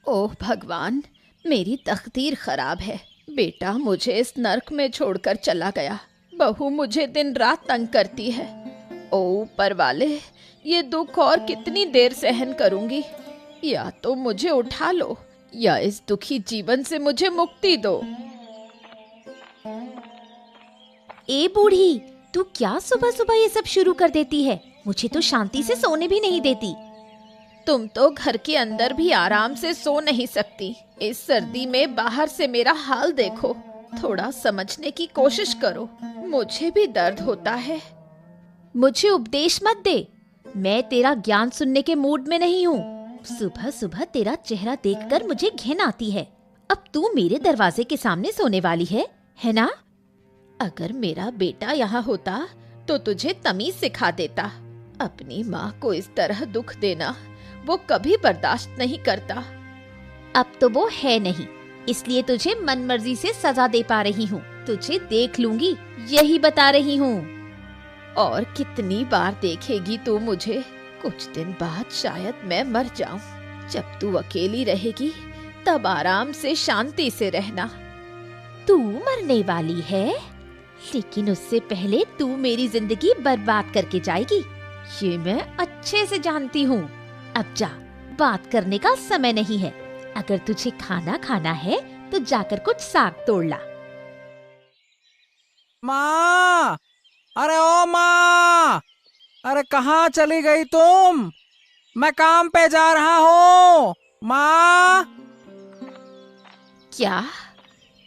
ओह भगवान, मेरी तकदीर खराब है। बेटा मुझे इस नर्क में छोड़कर चला गया। बहू मुझे दिन रात तंग करती है। ओ ऊपर वाले, ये दुख और कितनी देर सहन करूंगी। या तो मुझे उठा लो या इस दुखी जीवन से मुझे मुक्ति दो। ए बूढ़ी, तू क्या सुबह सुबह ये सब शुरू कर देती है? मुझे तो शांति से सोने भी नहीं देती। तुम तो घर के अंदर भी आराम से सो नहीं सकती। इस सर्दी में बाहर से मेरा हाल देखो। थोड़ा समझने की कोशिश करो, मुझे भी दर्द होता है। मुझे उपदेश मत दे, मैं तेरा ज्ञान सुनने के मूड में नहीं हूँ। सुबह सुबह तेरा चेहरा देखकर मुझे घिन आती है। अब तू मेरे दरवाजे के सामने सोने वाली है ना? अगर मेरा बेटा यहाँ होता तो तुझे तमीज सिखा देता। अपनी माँ को इस तरह दुख देना वो कभी बर्दाश्त नहीं करता। अब तो वो है नहीं, इसलिए तुझे मनमर्जी से सजा दे पा रही हूँ। तुझे देख लूंगी, यही बता रही हूँ। और कितनी बार देखेगी तू मुझे? कुछ दिन बाद शायद मैं मर जाऊं। जब तू अकेली रहेगी तब आराम से शांति से रहना। तू मरने वाली है, लेकिन उससे पहले तू मेरी जिंदगी बर्बाद करके जाएगी, ये मैं अच्छे से जानती हूँ। अब जा, बात करने का समय नहीं है। अगर तुझे खाना खाना है तो जाकर कुछ साग तोड़ ला। माँ, अरे ओ माँ, अरे कहाँ चली गई तुम? मैं काम पे जा रहा हूँ माँ। क्या?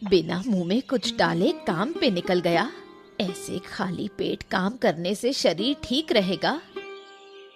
बिना मुंह में कुछ डाले काम पे निकल गया? ऐसे खाली पेट काम करने से शरीर ठीक रहेगा?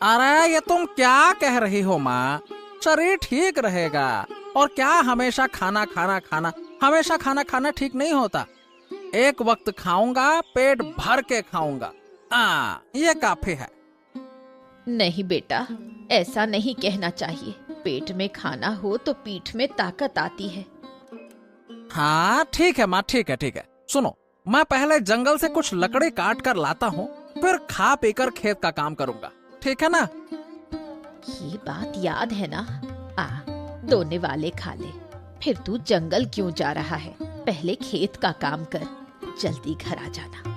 अरे ये तुम क्या कह रही हो माँ? शरीर ठीक रहेगा और क्या हमेशा खाना खाना खाना? हमेशा खाना खाना ठीक नहीं होता। एक वक्त खाऊंगा, पेट भर के खाऊंगा, ये काफी है। नहीं बेटा, ऐसा नहीं कहना चाहिए। पेट में खाना हो तो पीठ में ताकत आती है। हाँ ठीक है माँ, ठीक है ठीक है। सुनो, मैं पहले जंगल से कुछ लकड़ी काट कर लाता हूँ, फिर खा पीकर खेत का काम करूंगा, ठीक है ना? ये बात याद है ना? दोने वाले खा ले। फिर तू जंगल क्यों जा रहा है? पहले खेत का काम कर, जल्दी घर आ जाना।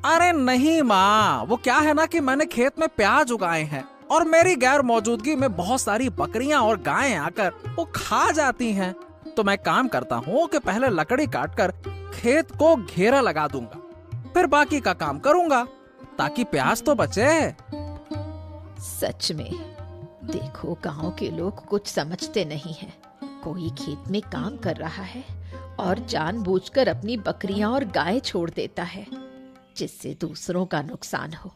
अरे नहीं माँ, वो क्या है ना कि मैंने खेत में प्याज उगाए हैं और मेरी गैर मौजूदगी में बहुत सारी बकरियां और गायें आकर वो खा जाती हैं। तो मैं काम करता हूँ कि पहले लकड़ी काटकर खेत को घेरा लगा दूंगा, फिर बाकी का काम करूंगा ताकि प्याज तो बचे। सच में देखो, गांव के लोग कुछ समझते नहीं हैं। कोई खेत में काम कर रहा है और जानबूझकर अपनी बकरियां और गायें छोड़ देता है, जिससे दूसरों का नुकसान हो।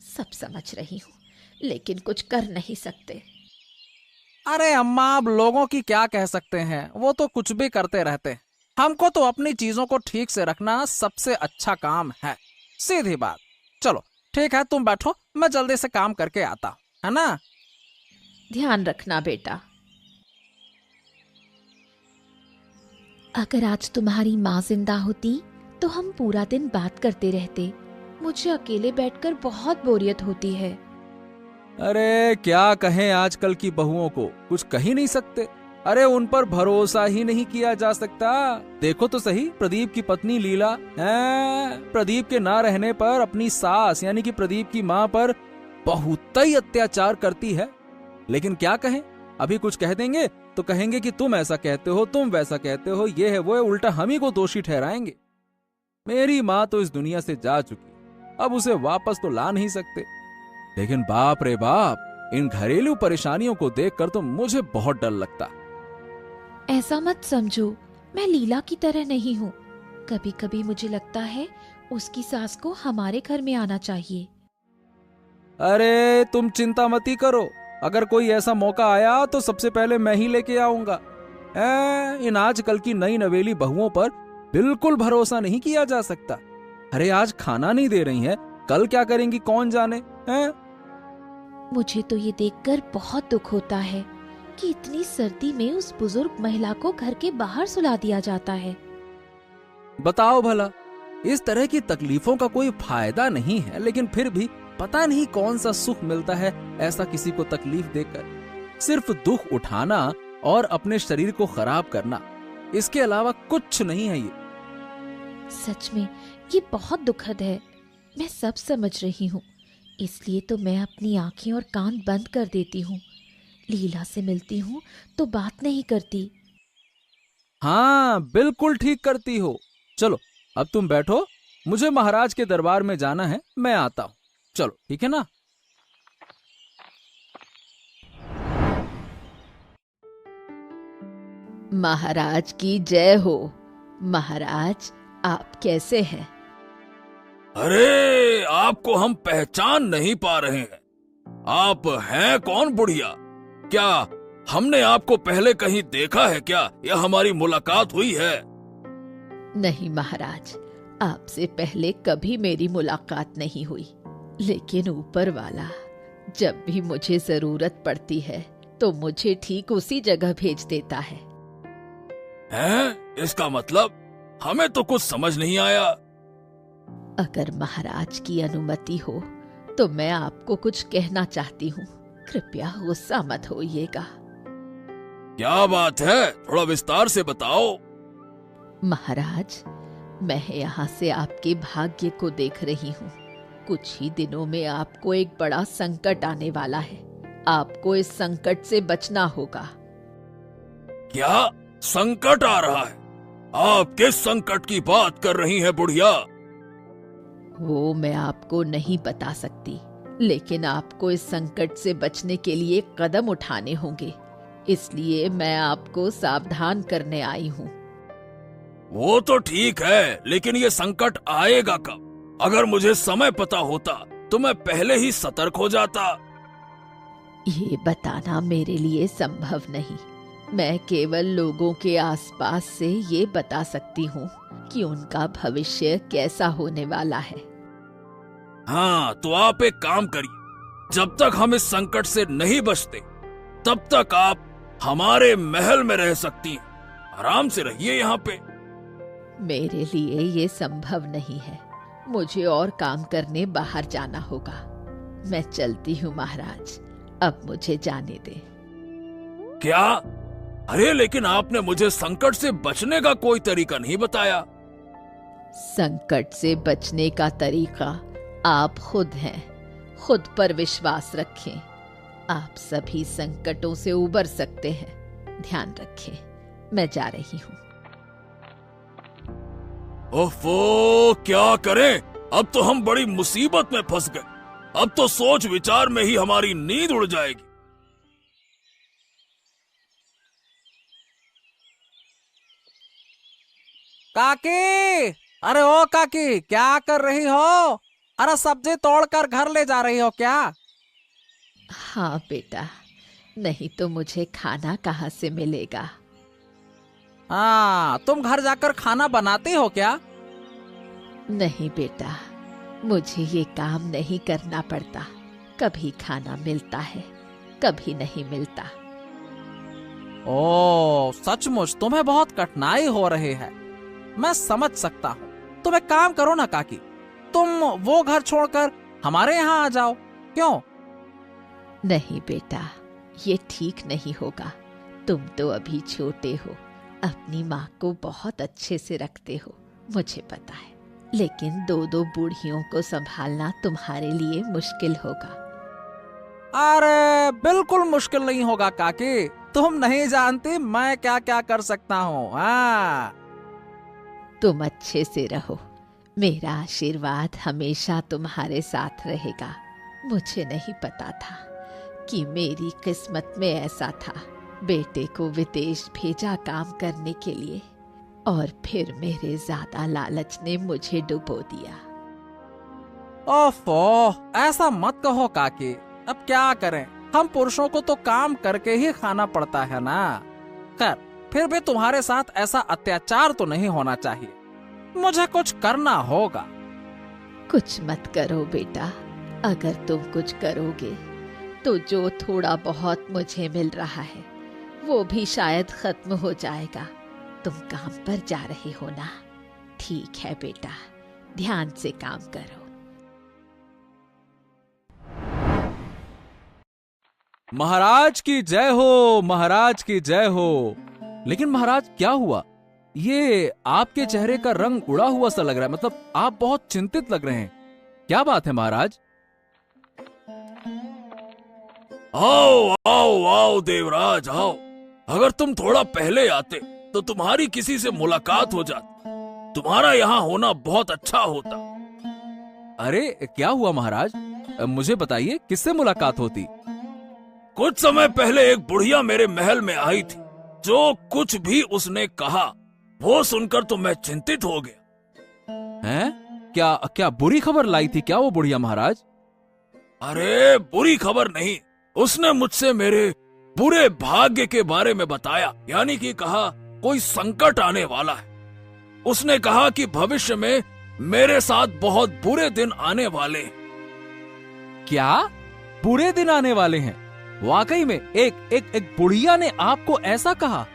सब समझ रही हूँ, लेकिन कुछ कर नहीं सकते। अरे अम्मा, अब लोगों की क्या कह सकते हैं, वो तो कुछ भी करते रहते हैं। हमको तो अपनी चीजों को ठीक से रखना सबसे अच्छा काम है, सीधी बात। चलो ठीक है, तुम बैठो, मैं जल्दी से काम करके आता हूं, है ना? ध्यान रखना बेटा। अगर आज तुम्हारी माँ जिंदा होती तो हम पूरा दिन बात करते रहते। मुझे अकेले बैठकर बहुत बोरियत होती है। अरे क्या कहें, आजकल की बहुओं को कुछ कह ही नहीं सकते। अरे उन पर भरोसा ही नहीं किया जा सकता। देखो तो सही, प्रदीप की पत्नी लीला है, प्रदीप के ना रहने पर अपनी सास यानी कि प्रदीप की माँ पर बहुत ही अत्याचार करती है। लेकिन क्या कहें, अभी कुछ कह देंगे तो कहेंगे कि तुम ऐसा कहते हो, तुम वैसा कहते हो, ये है वो है, उल्टा हम ही को दोषी ठहराएंगे। मेरी माँ तो इस दुनिया से जा चुकी, अब उसे वापस तो ला नहीं सकते। लेकिन बाप रे बाप, इन घरेलू परेशानियों को देखकर तो मुझे बहुत डर लगता। ऐसा मत समझो, मैं लीला की तरह नहीं हूँ। कभी कभी मुझे लगता है उसकी सास को हमारे घर में आना चाहिए। अरे तुम चिंता मती करो, अगर कोई ऐसा मौका आया तो सबसे पहले मैं ही लेके आऊंगा। इन आजकल की नई नवेली बहुओं पर बिल्कुल भरोसा नहीं किया जा सकता। अरे आज खाना नहीं दे रही हैं, कल क्या करेंगी कौन जाने हैं? मुझे तो ये देखकर बहुत दुख होता है कि इतनी सर्दी में उस बुजुर्ग महिला को घर के बाहर सुला दिया जाता है। बताओ भला, इस तरह की तकलीफों का कोई फायदा नहीं है, लेकिन फिर भी पता नहीं कौन सा सुख मिलता है ऐसा किसी को तकलीफ देकर। सिर्फ दुख उठाना और अपने शरीर को खराब करना, इसके अलावा कुछ नहीं है ये। सच में ये बहुत दुखद है। मैं सब समझ रही हूँ, इसलिए तो मैं अपनी आंखें और कान बंद कर देती हूँ। लीला से मिलती हूँ तो बात नहीं करती। हाँ, बिल्कुल ठीक करती हो। चलो अब तुम बैठो, मुझे महाराज के दरबार में जाना है, मैं आता हूँ। चलो ठीक है ना। महाराज की जय हो। महाराज, आप कैसे हैं? अरे, आपको हम पहचान नहीं पा रहे हैं। आप हैं कौन बुढ़िया? क्या हमने आपको पहले कहीं देखा है क्या, या हमारी मुलाकात हुई है? नहीं महाराज, आपसे पहले कभी मेरी मुलाकात नहीं हुई, लेकिन ऊपर वाला जब भी मुझे जरूरत पड़ती है तो मुझे ठीक उसी जगह भेज देता है। हैं? इसका मतलब हमें तो कुछ समझ नहीं आया। अगर महाराज की अनुमति हो तो मैं आपको कुछ कहना चाहती हूँ। कृपया गुस्सा मत होइएगा। क्या बात है, थोड़ा विस्तार से बताओ। महाराज, मैं यहाँ से आपके भाग्य को देख रही हूँ। कुछ ही दिनों में आपको एक बड़ा संकट आने वाला है। आपको इस संकट से बचना होगा। क्या संकट आ रहा है? आप किस संकट की बात कर रही हैं बुढ़िया? वो मैं आपको नहीं बता सकती, लेकिन आपको इस संकट से बचने के लिए कदम उठाने होंगे। इसलिए मैं आपको सावधान करने आई हूँ। वो तो ठीक है, लेकिन ये संकट आएगा कब? अगर मुझे समय पता होता तो मैं पहले ही सतर्क हो जाता। ये बताना मेरे लिए संभव नहीं। मैं केवल लोगों के आसपास से ये बता सकती हूँ कि उनका भविष्य कैसा होने वाला है। हाँ, तो आप एक काम करिए, जब तक हम इस संकट से नहीं बचते तब तक आप हमारे महल में रह सकती हैं। आराम से रहिए यहाँ पे। मेरे लिए ये संभव नहीं है। मुझे और काम करने बाहर जाना होगा। मैं चलती हूँ महाराज, अब मुझे जाने दे। क्या? अरे, लेकिन आपने मुझे संकट से बचने का कोई तरीका नहीं बताया। संकट से बचने का तरीका आप खुद हैं। खुद पर विश्वास रखें। आप सभी संकटों से उबर सकते हैं। ध्यान रखें। मैं जा रही हूँ। ओफो, क्या करें? अब तो हम बड़ी मुसीबत में फंस गए। अब तो सोच विचार में ही हमारी नींद उड़ जाएगी। काकी, अरे ओ काकी, क्या कर रही हो? अरे सब्जी तोड़कर घर ले जा रही हो क्या? हाँ बेटा, नहीं तो मुझे खाना कहाँ से मिलेगा? हाँ, तुम घर जाकर खाना बनाती हो क्या? नहीं बेटा, मुझे ये काम नहीं करना पड़ता। कभी खाना मिलता है, कभी नहीं मिलता। ओ, सचमुच तुम्हें बहुत कठिनाई हो रही है। मैं समझ सकता हूँ। तुम एक काम करो ना काकी, तुम वो घर छोड़कर हमारे यहाँ आ जाओ। क्यों? नहीं बेटा, ये ठीक नहीं होगा। तुम तो अभी छोटे हो, अपनी माँ को बहुत अच्छे से रखते हो, मुझे पता है। लेकिन दो दो बूढ़ियों को संभालना तुम्हारे लिए मुश्किल होगा। अरे बिल्कुल मुश्किल नहीं होगा काकी। तुम नहीं जानती मैं क्या क्या कर सकता हूँ। हाँ, तुम अच्छे से रहो। मेरा आशीर्वाद हमेशा तुम्हारे साथ रहेगा। मुझे नहीं पता था कि मेरी किस्मत में ऐसा था। बेटे को विदेश भेजा काम करने के लिए, और फिर मेरे ज्यादा लालच ने मुझे डुबो दिया। ओफो, ऐसा मत कहो काकी। अब क्या करें, हम पुरुषों को तो काम करके ही खाना पड़ता है ना। खैर, फिर भी तुम्हारे साथ ऐसा अत्याचार तो नहीं होना चाहिए। मुझे कुछ करना होगा। कुछ मत करो बेटा। अगर तुम कुछ करोगे तो जो थोड़ा बहुत मुझे मिल रहा है वो भी शायद खत्म हो जाएगा। तुम काम पर जा रहे हो ना? ठीक है बेटा, ध्यान से काम करो। महाराज की जय हो, महाराज की जय हो। लेकिन महाराज क्या हुआ? ये आपके चेहरे का रंग उड़ा हुआ सा लग रहा है, मतलब आप बहुत चिंतित लग रहे हैं। क्या बात है महाराज? आओ आओ आओ देवराज आओ। अगर तुम थोड़ा पहले आते तो तुम्हारी किसी से मुलाकात हो जाती। तुम्हारा यहाँ होना बहुत अच्छा होता। अरे क्या हुआ महाराज? मुझे बताइए, किससे मुलाकात होती? कुछ समय पहले एक बुढ़िया मेरे महल में आई थी। जो कुछ भी उसने कहा वो सुनकर तो मैं चिंतित हो गया। हैं? क्या क्या बुरी खबर लाई थी क्या वो बुढ़िया महाराज? अरे बुरी खबर नहीं, उसने मुझसे मेरे बुरे भाग्य के बारे में बताया। यानी कि कहा कोई संकट आने वाला है। उसने कहा कि भविष्य में मेरे साथ बहुत बुरे दिन आने वाले हैं। क्या बुरे दिन आने वाले हैं? वाकई में एक बुढ़िया ने आपको ऐसा कहा?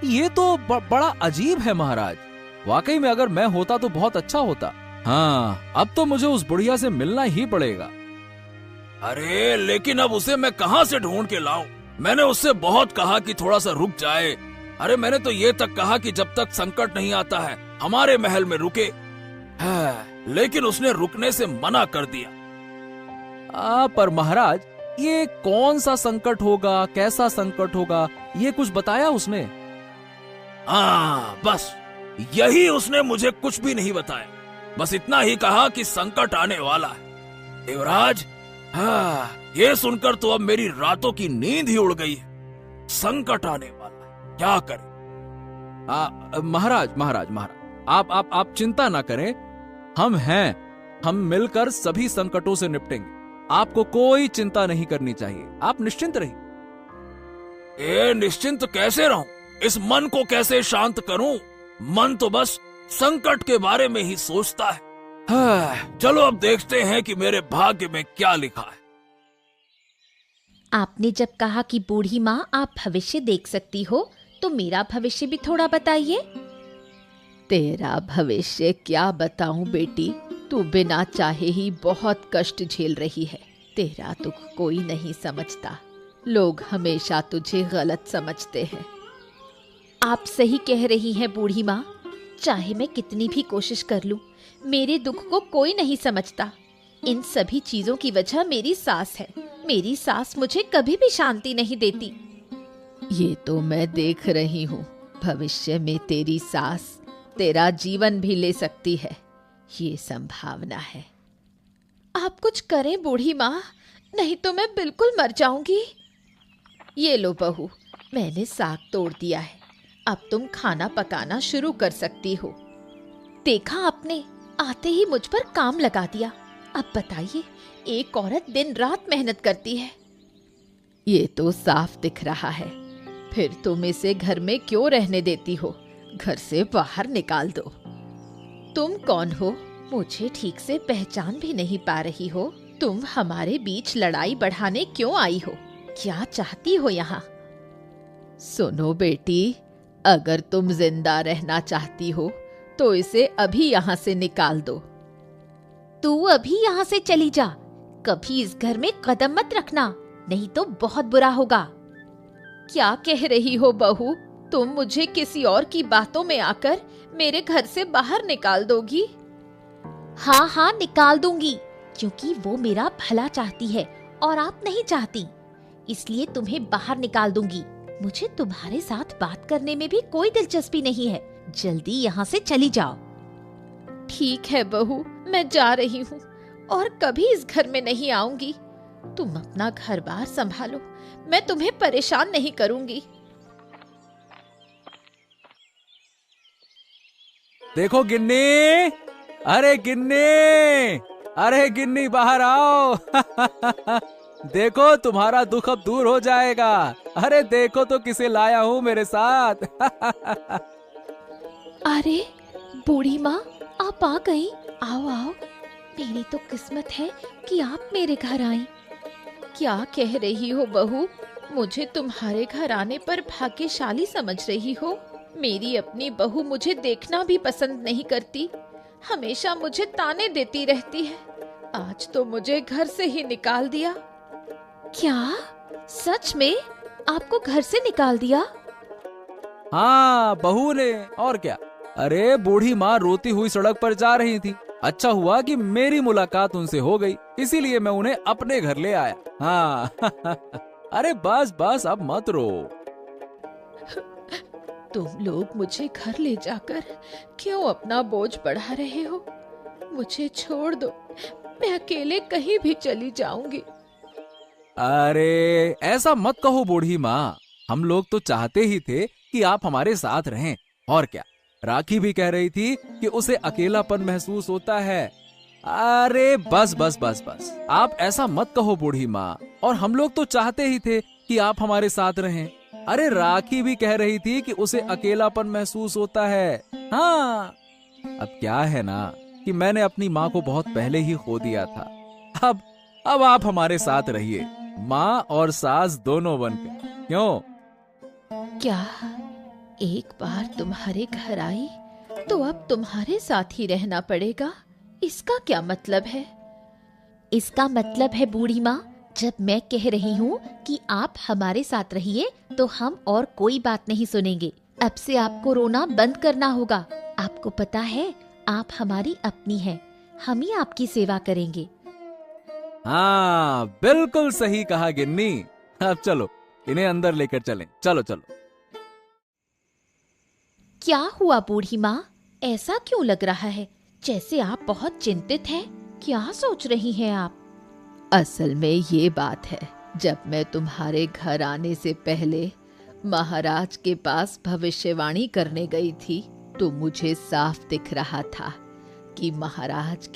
ये तो बड़ा अजीब है महाराज। वाकई में अगर मैं होता तो बहुत अच्छा होता। हाँ, अब तो मुझे उस बुढ़िया से मिलना ही पड़ेगा। अरे लेकिन अब उसे मैं कहाँ से ढूंढ के लाऊं? मैंने उससे बहुत कहा कि थोड़ा सा रुक जाए। अरे मैंने तो ये तक कहा कि जब तक संकट नहीं आता है हमारे महल में रुके। लेकिन उसने रुकने से मना कर दिया। पर महाराज, ये कौन सा संकट होगा, कैसा संकट होगा, ये कुछ बताया उसने? हाँ, बस यही उसने मुझे कुछ भी नहीं बताया। बस इतना ही कहा कि संकट आने वाला है। देवराज, हाँ, ये सुनकर तो अब मेरी रातों की नींद ही उड़ गई है। संकट आने वाला है, क्या करें? महाराज महाराज महाराज, आप चिंता ना करें। हम हैं, हम मिलकर सभी संकटों से निपटेंगे। आपको कोई चिंता नहीं करनी चाहिए, आप निश्चिंत रहिए। निश्चिंत कैसे रहूं? इस मन को कैसे शांत करूं? मन तो बस संकट के बारे में ही सोचता है। चलो अब देखते हैं कि मेरे भाग्य में क्या लिखा है। आपने जब कहा कि बूढ़ी माँ आप भविष्य देख सकती हो, तो मेरा भविष्य भी थोड़ा बताइए। तेरा भविष्य क्या बताऊं बेटी, तू बिना चाहे ही बहुत कष्ट झेल रही है। तेरा दुख कोई नहीं समझता। लोग हमेशा तुझे गलत समझते हैं। आप सही कह रही हैं बूढ़ी माँ। चाहे मैं कितनी भी कोशिश कर लूं, मेरे दुख को कोई नहीं समझता। इन सभी चीजों की वजह मेरी सास है। मेरी सास मुझे कभी भी शांति नहीं देती। ये तो मैं देख रही हूँ। भविष्य में तेरी सास तेरा जीवन भी ले सकती है, ये संभावना है। आप कुछ करें बूढ़ी माँ, नहीं तो मैं बिल्कुल मर जाऊंगी। ये लो बहू, मैंने साग तोड़ दिया है। अब तुम खाना पकाना शुरू कर सकती हो। देखा आपने, आते ही मुझ पर काम लगा दिया। अब बताइए, एक औरत दिन रात मेहनत करती है। ये तो साफ दिख रहा है। फिर तुम इसे घर में क्यों रहने देती हो? घर से बाहर निकाल दो। तुम कौन हो? मुझे ठीक से पहचान भी नहीं पा रही हो। तुम हमारे बीच लड़ाई बढ़ाने क्यों आई हो? क्या चाहती हो यहाँ? सुनो बेटी, अगर तुम जिंदा रहना चाहती हो तो इसे अभी यहाँ से निकाल दो। तू अभी यहाँ से चली जा। कभी इस घर में कदम मत रखना, नहीं तो बहुत बुरा होगा। क्या कह रही हो बहू? तुम मुझे किसी और की बातों में आकर मेरे घर से बाहर निकाल दोगी? हाँ हाँ, निकाल दूंगी, क्योंकि वो मेरा भला चाहती है और आप नहीं चाहती। इसलिए तुम्हें बाहर निकाल दूंगी। मुझे तुम्हारे साथ बात करने में भी कोई दिलचस्पी नहीं है। जल्दी यहाँ से चली जाओ। ठीक है बहू, मैं जा रही हूँ और कभी इस घर में नहीं आऊंगी। तुम अपना घर बार संभालो, मैं तुम्हें परेशान नहीं करूंगी। देखो गिन्नी, अरे गिन्नी, अरे गिन्नी बाहर आओ। देखो तुम्हारा दुख अब दूर हो जाएगा। अरे देखो तो किसे लाया हूँ मेरे साथ। अरे बूढ़ी माँ, आप आ गई। आओ आओ, मेरी तो किस्मत है कि आप मेरे घर आई। क्या कह रही हो बहू? मुझे तुम्हारे घर आने पर भाग्यशाली समझ रही हो? मेरी अपनी बहू मुझे देखना भी पसंद नहीं करती, हमेशा मुझे ताने देती रहती है। आज तो मुझे घर से ही निकाल दिया। क्या सच में आपको घर से निकाल दिया? हाँ, बहू ने, और क्या। अरे बूढ़ी माँ रोती हुई सड़क पर जा रही थी। अच्छा हुआ कि मेरी मुलाकात उनसे हो गई, इसीलिए मैं उन्हें अपने घर ले आया। हाँ अरे बस बस, अब मत रो। तुम लोग मुझे घर ले जाकर क्यों अपना बोझ बढ़ा रहे हो? मुझे छोड़ दो, मैं अकेले कहीं भी चली जाऊंगी। अरे ऐसा मत कहो बूढ़ी माँ, हम लोग तो चाहते ही थे कि आप हमारे साथ रहें, और क्या। राखी भी कह रही थी कि उसे अकेलापन महसूस होता है। अरे बस बस बस बस, आप ऐसा मत कहो बूढ़ी माँ, और हम लोग तो चाहते ही थे कि आप हमारे साथ रहें। अरे राखी भी कह रही थी कि उसे अकेलापन महसूस होता है। हाँ, अब क्या है ना कि मैंने अपनी माँ को बहुत पहले ही खो दिया था। अब आप हमारे साथ रहिए, माँ और सास दोनों बनकर। क्यों? क्या एक बार तुम्हारे घर आई तो अब तुम्हारे साथ ही रहना पड़ेगा? इसका क्या मतलब है? इसका मतलब है बूढ़ी माँ, जब मैं कह रही हूँ कि आप हमारे साथ रहिए तो हम और कोई बात नहीं सुनेंगे। अब से आपको रोना बंद करना होगा। आपको पता है आप हमारी अपनी हैं, हम ही आपकी सेवा करेंगे। हाँ, बिल्कुल सही कहा गिन्नी। अब चलो इन्हें अंदर लेकर चलें। चलो चलो। क्या हुआ बूढ़ी माँ, ऐसा क्यों लग रहा है जैसे आप बहुत चिंतित हैं? क्या सोच रही हैं आप? असल में ये बात है, जब मैं तुम्हारे घर आने से पहले महाराज के पास भविष्यवाणी करने गई थी तो मुझे साफ दिख रहा था कि महाराज के